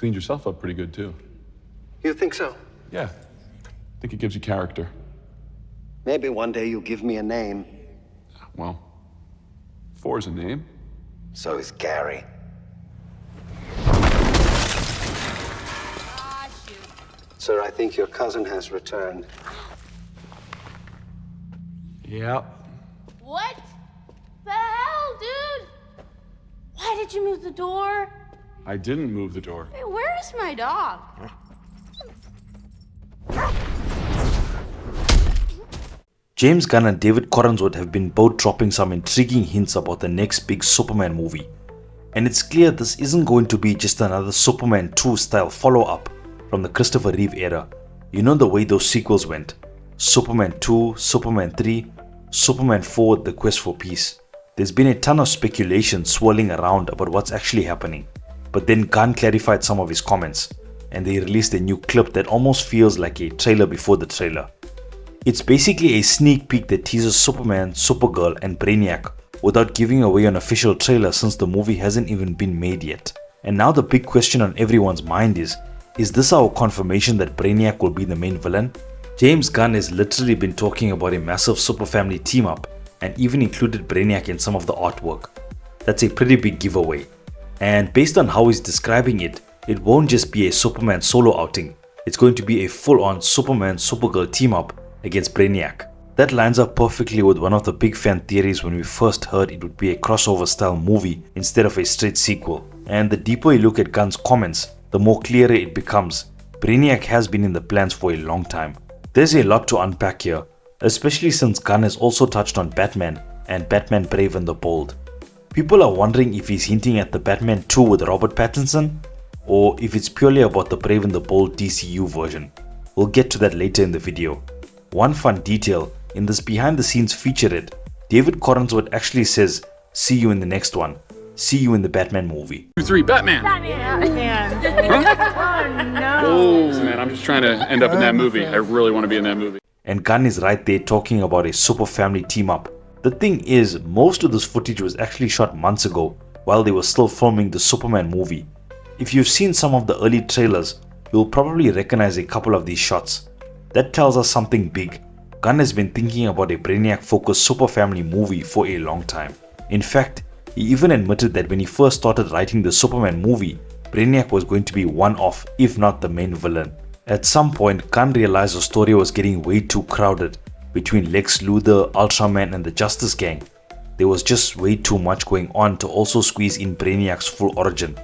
cleaned yourself up pretty good, too. You think so? Yeah. I think it gives you character. Maybe one day you'll give me a name. Well, 4 is a name. So is Gary. Sir, I think your cousin has returned. Yep. What the hell, dude? Why did you move the door? I didn't move the door. Hey, where is my dog? James Gunn and David Corenswet have been both dropping some intriguing hints about the next big Superman movie. And it's clear this isn't going to be just another Superman 2 style follow-up from the Christopher Reeve era. You know the way those sequels went. Superman 2, Superman 3, Superman 4, The Quest for Peace. There's been a ton of speculation swirling around about what's actually happening. But then Gunn clarified some of his comments, and they released a new clip that almost feels like a trailer before the trailer. It's basically a sneak peek that teases Superman, Supergirl and Brainiac without giving away an official trailer since the movie hasn't even been made yet. And now the big question on everyone's mind is this our confirmation that Brainiac will be the main villain? James Gunn has literally been talking about a massive super family team up and even included Brainiac in some of the artwork. That's a pretty big giveaway. And based on how he's describing it, it won't just be a Superman solo outing. It's going to be a full-on Superman Supergirl team up against Brainiac. That lines up perfectly with one of the big fan theories when we first heard it would be a crossover style movie instead of a straight sequel. And the deeper you look at Gunn's comments, the more clearer it becomes. Brainiac has been in the plans for a long time. There's a lot to unpack here, especially since Gunn has also touched on Batman and Batman Brave and the Bold. People are wondering if he's hinting at the Batman 2 with Robert Pattinson, or if it's purely about the Brave and the Bold DCU version. We'll get to that later in the video. One fun detail, in this behind the scenes featurette, David Corenswet actually says, "See you in the next one. See you in the Batman movie." 2, 3, Batman! Oh, Oh, man, I'm just trying to end up in that movie. I really want to be in that movie. And Gunn is right there talking about a super family team up. The thing is, most of this footage was actually shot months ago while they were still filming the Superman movie. If you've seen some of the early trailers, you'll probably recognize a couple of these shots. That tells us something big. Gunn has been thinking about a Brainiac-focused super family movie for a long time. In fact, he even admitted that when he first started writing the Superman movie, Brainiac was going to be one of, if not the main villain. At some point, Gunn realized the story was getting way too crowded between Lex Luthor, Ultraman and the Justice Gang. There was just way too much going on to also squeeze in Brainiac's full origin.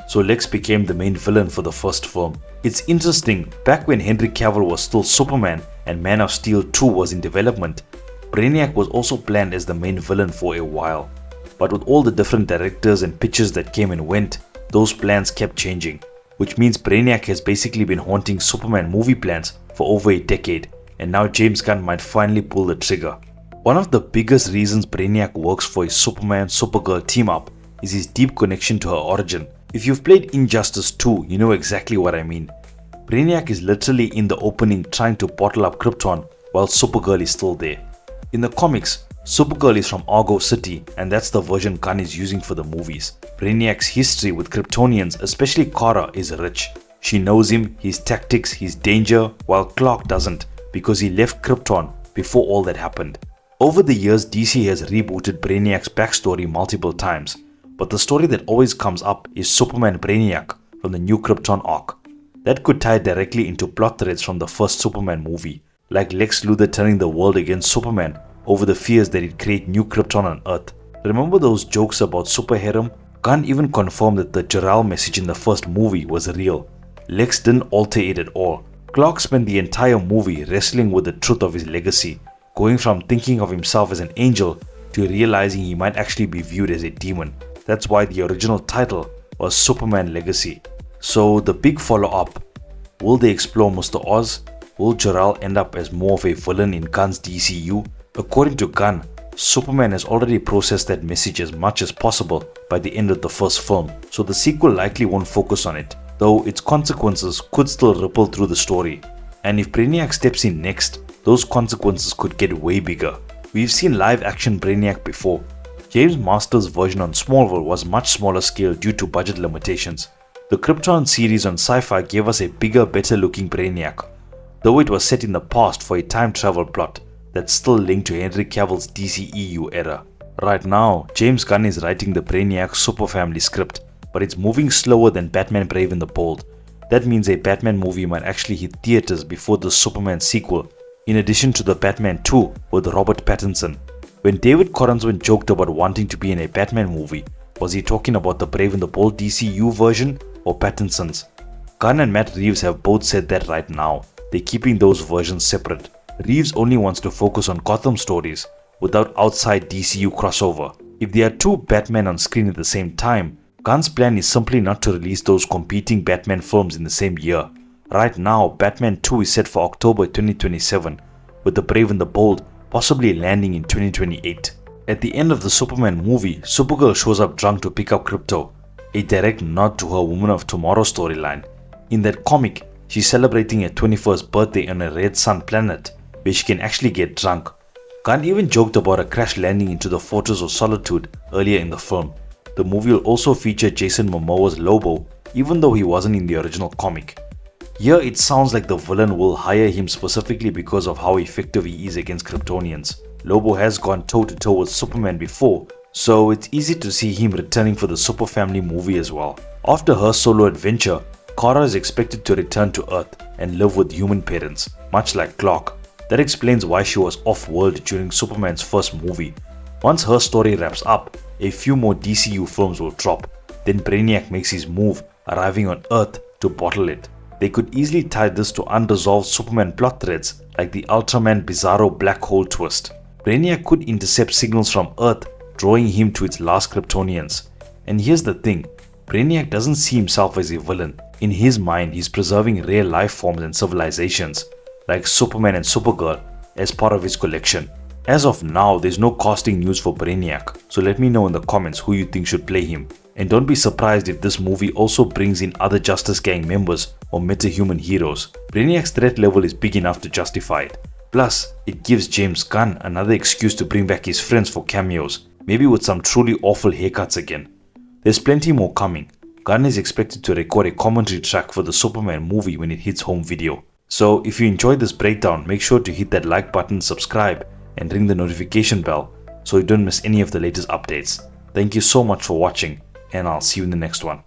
So Lex became the main villain for the first film. It's interesting, back when Henry Cavill was still Superman and Man of Steel 2 was in development, Brainiac was also planned as the main villain for a while. But with all the different directors and pitches that came and went, those plans kept changing. Which means Brainiac has basically been haunting Superman movie plans for over a decade, and now James Gunn might finally pull the trigger. One of the biggest reasons Brainiac works for a Superman Supergirl team up is his deep connection to her origin. If you've played Injustice 2, you know exactly what I mean. Brainiac is literally in the opening trying to bottle up Krypton while Supergirl is still there. In the comics, Supergirl is from Argo City, and that's the version Gunn is using for the movies. Brainiac's history with Kryptonians, especially Kara, is rich. She knows him, his tactics, his danger, while Clark doesn't because he left Krypton before all that happened. Over the years, DC has rebooted Brainiac's backstory multiple times, but the story that always comes up is Superman Brainiac from the New Krypton arc. That could tie directly into plot threads from the first Superman movie, like Lex Luthor turning the world against Superman over the fears that he'd create New Krypton on Earth. Remember those jokes about Super Harem? Gunn even confirmed that the Jor-El message in the first movie was real. Lex didn't alter it at all. Clark spent the entire movie wrestling with the truth of his legacy, going from thinking of himself as an angel to realizing he might actually be viewed as a demon. That's why the original title was Superman Legacy. So the big follow-up, will they explore Mr. Oz? Will Jor-El end up as more of a villain in Gunn's DCU? According to Gunn, Superman has already processed that message as much as possible by the end of the first film, so the sequel likely won't focus on it, though its consequences could still ripple through the story. And if Brainiac steps in next, those consequences could get way bigger. We've seen live action Brainiac before. James Master's version on Smallville was much smaller scale due to budget limitations. The Krypton series on Sci-Fi gave us a bigger, better looking Brainiac, though it was set in the past for a time travel plot that's still linked to Henry Cavill's DCEU era. Right now, James Gunn is writing the Brainiac Superfamily script, but it's moving slower than Batman Brave and the Bold. That means a Batman movie might actually hit theaters before the Superman sequel, in addition to the Batman 2 with Robert Pattinson. When David Corenswet joked about wanting to be in a Batman movie, was he talking about the Brave and the Bold DCU version or Pattinson's? Gunn and Matt Reeves have both said that right now. They're keeping those versions separate. Reeves only wants to focus on Gotham stories without outside DCU crossover. If there are two Batman on screen at the same time, Gunn's plan is simply not to release those competing Batman films in the same year. Right now, Batman 2 is set for October 2027, with the Brave and the Bold possibly landing in 2028. At the end of the Superman movie, Supergirl shows up drunk to pick up Krypto, a direct nod to her Woman of Tomorrow storyline. In that comic, she's celebrating her 21st birthday on a red sun planet where she can actually get drunk. Gunn even joked about a crash landing into the Fortress of Solitude earlier in the film. The movie will also feature Jason Momoa's Lobo, even though he wasn't in the original comic. Here it sounds like the villain will hire him specifically because of how effective he is against Kryptonians. Lobo has gone toe-to-toe with Superman before, so it's easy to see him returning for the Super Family movie as well. After her solo adventure, Kara is expected to return to Earth and live with human parents, much like Clark. That explains why she was off-world during Superman's first movie. Once her story wraps up, a few more DCU films will drop. Then Brainiac makes his move, arriving on Earth to bottle it. They could easily tie this to unresolved Superman plot threads like the Ultraman Bizarro black hole twist. Brainiac could intercept signals from Earth, drawing him to its last Kryptonians. And here's the thing, Brainiac doesn't see himself as a villain. In his mind, he's preserving rare life forms and civilizations, like Superman and Supergirl, as part of his collection. As of now, there's no casting news for Brainiac, so let me know in the comments who you think should play him. And don't be surprised if this movie also brings in other Justice Gang members or metahuman heroes. Brainiac's threat level is big enough to justify it. Plus, it gives James Gunn another excuse to bring back his friends for cameos, maybe with some truly awful haircuts again. There's plenty more coming. Gunn is expected to record a commentary track for the Superman movie when it hits home video. So if you enjoyed this breakdown, make sure to hit that like button, subscribe, and ring the notification bell so you don't miss any of the latest updates. Thank you so much for watching, and I'll see you in the next one.